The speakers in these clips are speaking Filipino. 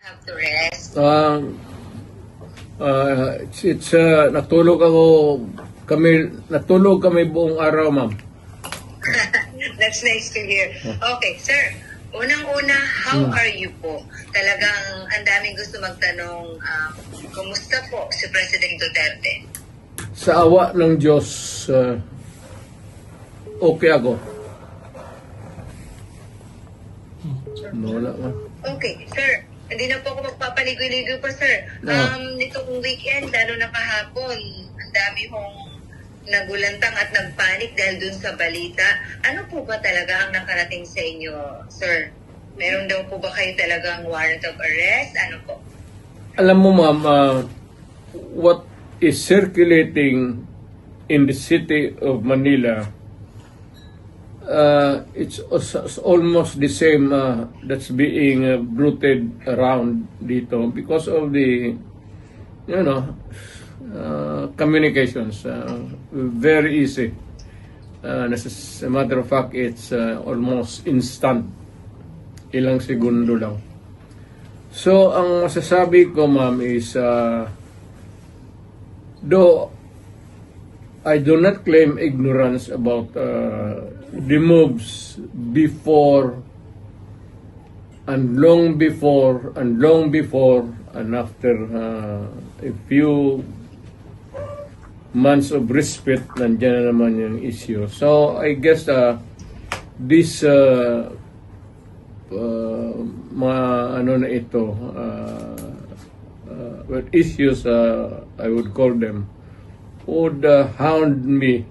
Have to rest. Natulog kami buong araw, ma'am. That's nice to hear. Okay, sir. Unang-una, how are you po? Talagang ang daming gusto magtanong, kumusta po si President Duterte? Sa awa ng Diyos, okay ako. Wala nga. Okay, sir. Hindi na po ako magpapaligoy-ligoy po, sir. Nitong weekend, lalo na kahapon, ang dami hong nagulantang at nagpanik dahil dun sa balita. Ano po ba talaga ang nakarating sa inyo, sir? Meron daw po ba kayo talagang warrant of arrest? Ano po? Alam mo, ma'am, what is circulating in the city of Manila, it's almost the same that's being bruited around dito because of the, communications. Very easy. As a matter of fact, it's almost instant. Ilang segundo lang. So, ang masasabi ko, ma'am, is though I do not claim ignorance about the moves before and long before and after a few months of respite, nandiyan na naman yung issue. So, I guess this issues, I would call them, would hound me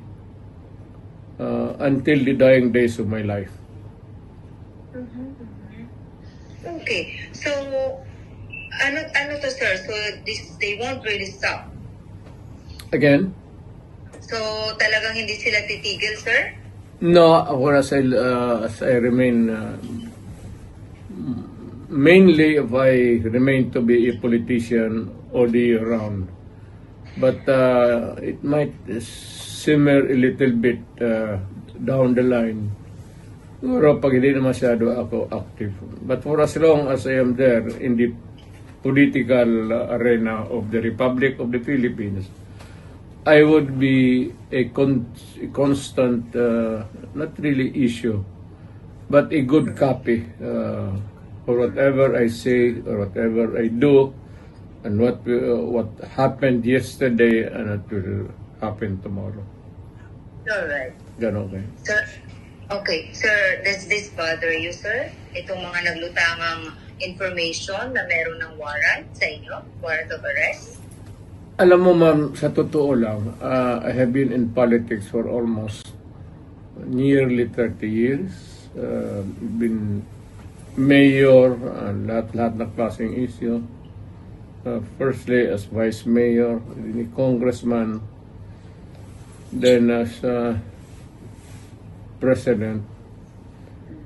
until the dying days of my life. Okay. So, ano to, sir? So, they won't really stop. Again? So, talagang hindi sila titigil, sir? No, as I remain, mainly if I remain to be a politician all the year round. But it might simmer a little bit down the line. Siguro pag hindi na masyado ako active. But for as long as I am there in the political arena of the Republic of the Philippines, I would be a constant, not really issue, but a good copy for whatever I say or whatever I do, and what happened yesterday and what will happen tomorrow. Alright. Ganon kayo. Sir, okay. Sir, does this bother you, sir? Itong mga naglutangang information na meron ng warrant sa inyo? Warrant of arrest? Alam mo, ma'am, sa totoo lang, I have been in politics for almost nearly 30 years. Been mayor, lahat ng klaseng issue. Firstly as vice mayor, then congressman, then as president.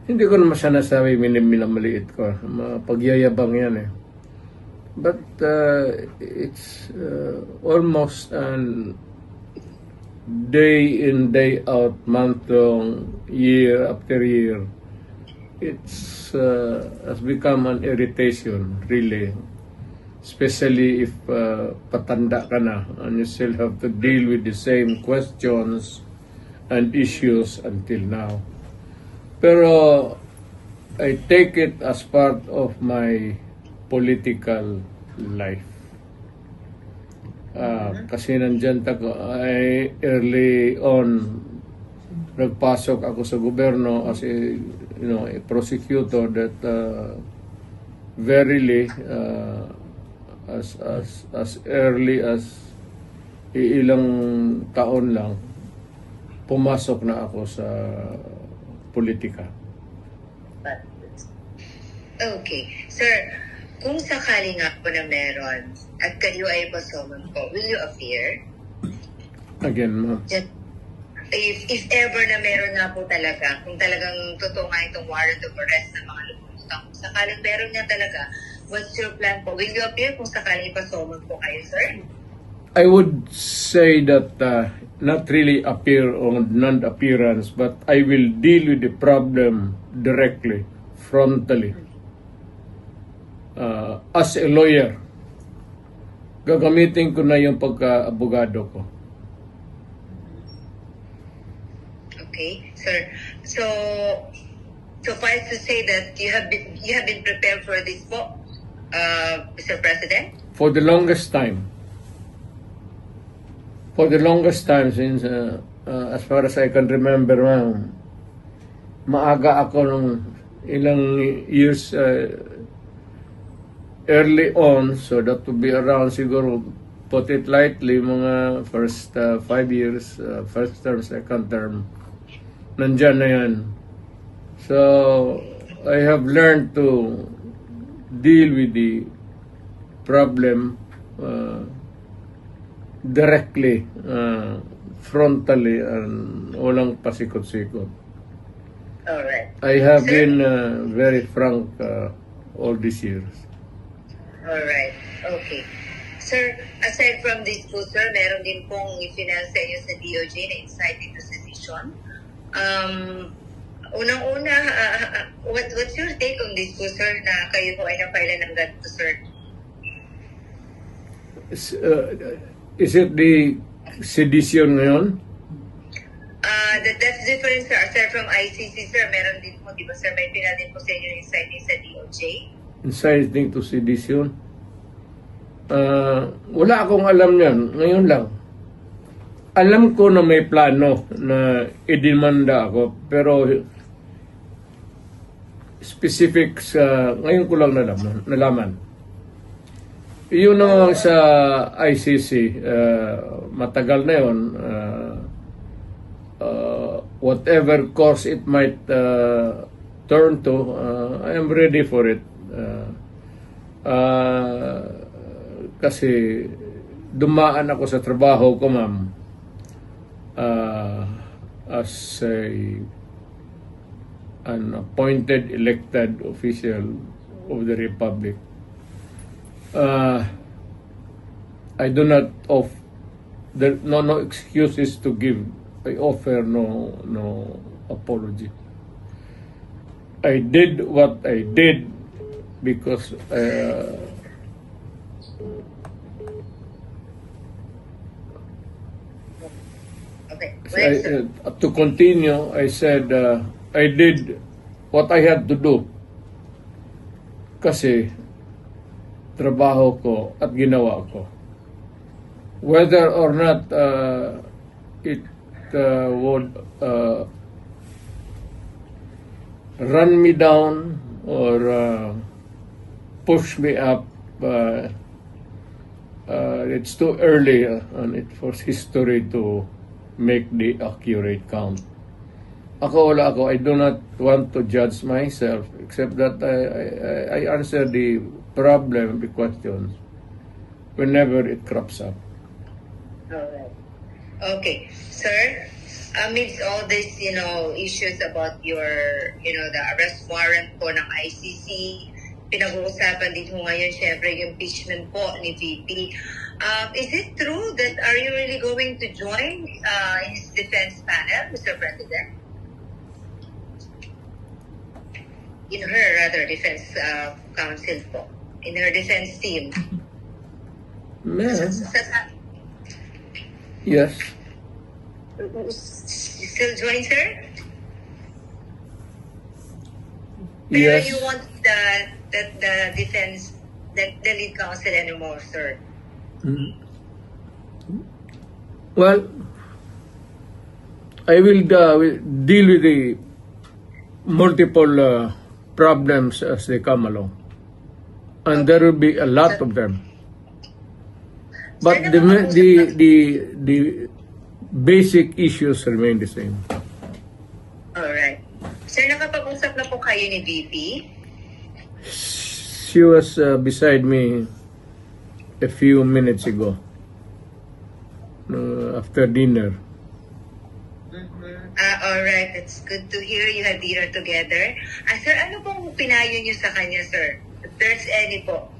Hindi ko naman siya nasabi minamaliit ko. Pagyayabang yan eh. But it's almost an day in, day out, month long, year after year. It's has become an irritation, really. Especially if patanda ka na and you still have to deal with the same questions and issues until now. Pero I take it as part of my political life. Kasi nandyan early on, nagpasok ako sa gobyerno as a prosecutor that verily as early as ilang taon lang pumasok na ako sa politika. Okay. Sir, kung sakali nga po na meron at kayo ay pasoman po, will you appear? Again, ma'am. If ever na meron nga po talaga, kung talagang totoo nga itong warrant of arrest ng mga lumutang, kung sakaling meron nga talaga, what's your plan po? Will you appear kung sakaling ipasoman po kayo, sir? I would say that not really appear on non-appearance, but I will deal with the problem directly, frontally. as a lawyer, gagamitin ko na yung pagka-abogado ko. Okay, sir. So, suffice to say that you have been prepared for this po, Mr. President? For the longest time. For the longest time since, as far as I can remember, maaga ako nung ilang years early on, so that would be around siguro, put it lightly, mga first 5 years, first term, second term, nandyan na yan. So, I have learned to deal with the problem directly, frontally, and walang pasikot-sikot. Alright. I have Sir? been very frank all these years. Alright. Okay. Sir, aside from this po, sir, meron din pong i-final sa inyo sa DOJ na insight into sedition. Unang-una, what's your take on this po, sir, na kayo po ay na-file ng ganito, sir? Is it the sedition ngayon? That's different, sir. Aside from ICC, sir, meron din po, di ba, sir, may final din po sa inyo insight din sa DOJ? Inciting to sedition? Wala akong alam yan. Ngayon lang. Alam ko na may plano na idemanda ako, pero specifics, ngayon ko lang nalaman. Yun naman sa ICC, matagal na yun. Whatever course it might turn to, I am ready for it. Kasi dumaan ako sa trabaho ko, ma'am, as an appointed elected official of the Republic. I do not there no excuses to give. I offer no apology. I did what I did because Okay. Well, sir. to continue, I said I did what I had to do kasi trabaho ko at ginawa ko. Whether or not it would run me down or push me up, it's too early on it for history to make the accurate count. Wala ako. I do not want to judge myself, except that I answer the problem, the questions, whenever it crops up. Alright. Okay. Sir, amidst all these, issues about your, the arrest warrant po ng ICC, pinag-uusapan dito ngayon, syempre, yung impeachment po ni VP. Is it true that are you really going to join his defense panel, Mr. President? In her, rather, defense counsel po. In her defense team. Ma'am. Yes. You still join, sir? Pero Yes. you want the defense, the lead counsel anymore, sir? Well, I will deal with the multiple problems as they come along, and there will be a lot of them. But the basic issues remain the same. Alright. Sir, nakapag-usap na po kayo ni VP? She was beside me a few minutes ago, after dinner. Alright. That's good to hear you had dinner together. Sir, ano pong pinayo niyo sa kanya, sir? If there's any po.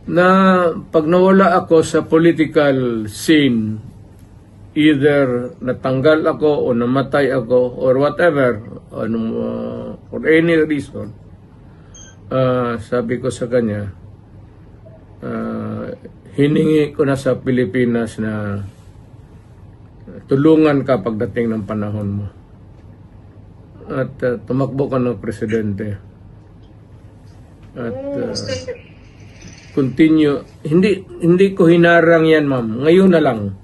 Na pag nawala ako sa political scene, either natanggal ako o namatay ako or whatever, for any reason, sabi ko sa kanya, hiningi ko na sa Pilipinas na tulungan ka pagdating ng panahon mo. At tumakbo ka ng presidente. At continue. Hindi ko hinarang yan, ma'am. Ngayon na lang.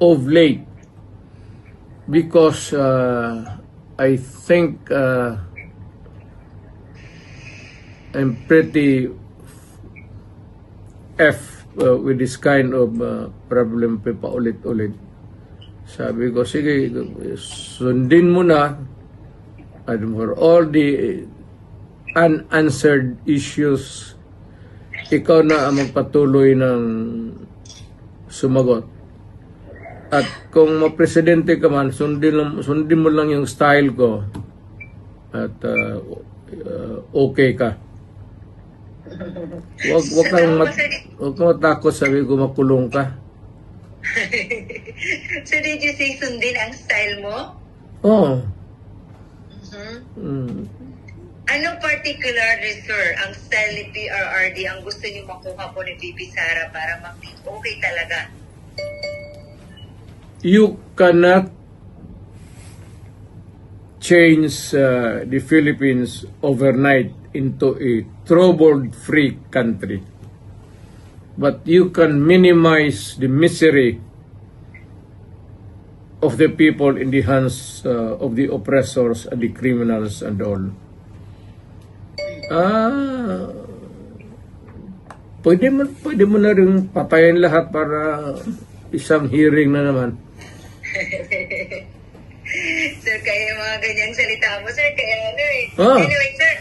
Of late. Because I think I'm pretty with this kind of problem pa ulit-ulit. Sabi ko, sige, sundin mo na for all the unanswered issues, ikaw na ang magpatuloy ng sumagot. At kung mapresidente ka man, sundin mo lang yung style ko at okay ka. Wag kang matakot, sabi ko, makulong ka. So did you say sundin ang style mo? Oo. Anong particularly, sir, ang style ni PRRD ang gusto niyo makuha po ni VP Sara para okay talaga? You cannot change the Philippines overnight into a trouble-free country. But you can minimize the misery of the people in the hands of the oppressors and the criminals and all. Pwede mo na rin patayin lahat para isang hearing na naman. Sir, kaya yung mga ganyang salita mo, sir, kaya ano eh. Anyway, sir,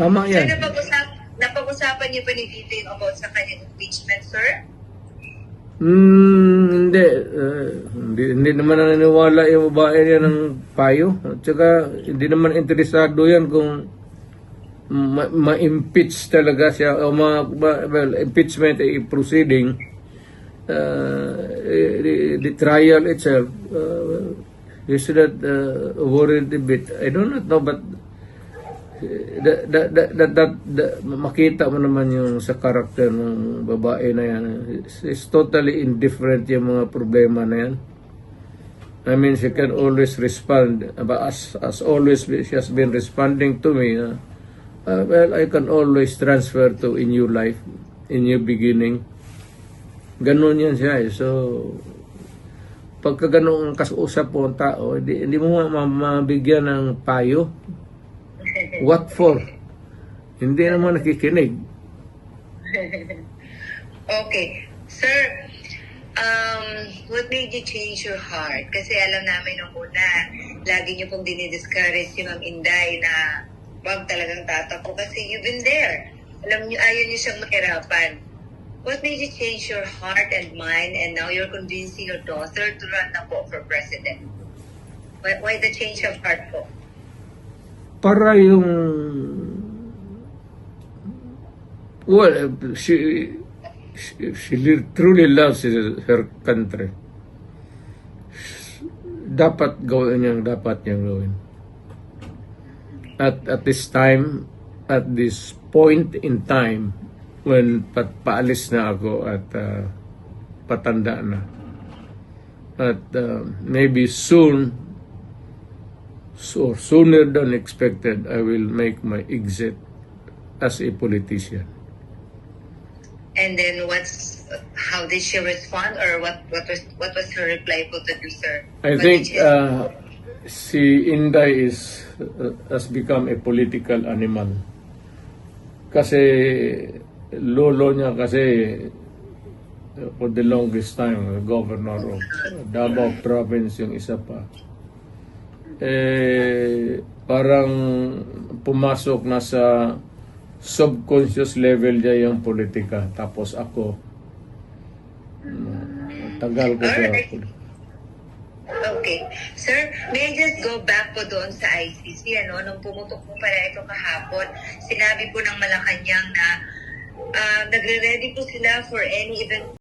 tama yan. sir, napag-usapan niyo pa ni VP about sa kanyang impeachment, sir? Hindi naman naniniwala yung babae niya ng payo. At saka, hindi naman interesado yan kung ma-impeach talaga siya o impeachment ay proceeding. The trial itself, you should not worried a bit. I don't know, but makita mo naman yung sa karakter ng babae na yan. It's totally indifferent yung mga problema na yan. I mean, she can always respond. But as always, she has been responding to me. Well, I can always transfer to a new life, a new beginning. Ganon yan siya eh. So, pagka ganon ang kausap po ang tao, hindi mo mabigyan ng payo. What for? Hindi naman nakikinig. Okay. Sir, what made you change your heart? Kasi alam namin nung una, lagi niyo pong dinidiscourage si Ma'am Inday na wag talagang tatakbo kasi you've been there. Alam niyo, ayaw niyo siyang mahirapan. What made you change your heart and mind and now you're convincing your daughter to run na po for president? Why the change of heart po? Para yung she truly loves her country. Dapat gawin niyang gawin. At this time, at this point in time, when paalis na ako at patanda na, at maybe soon, so sooner than expected, I will make my exit as a politician. And then how did she respond, or what was her reply po to you, sir? I think si Inday has become a political animal. Kasi lolo niya for the longest time, governor of Davao Province yung isa pa. Parang pumasok na sa subconscious level niya yung politika. Tapos ako, tagal ko sa politika. Okay. Sir, may I just go back po doon sa ICC, nung pumutok po pala ito kahapon, sinabi po ng Malacanang na nagre-ready po sila for any event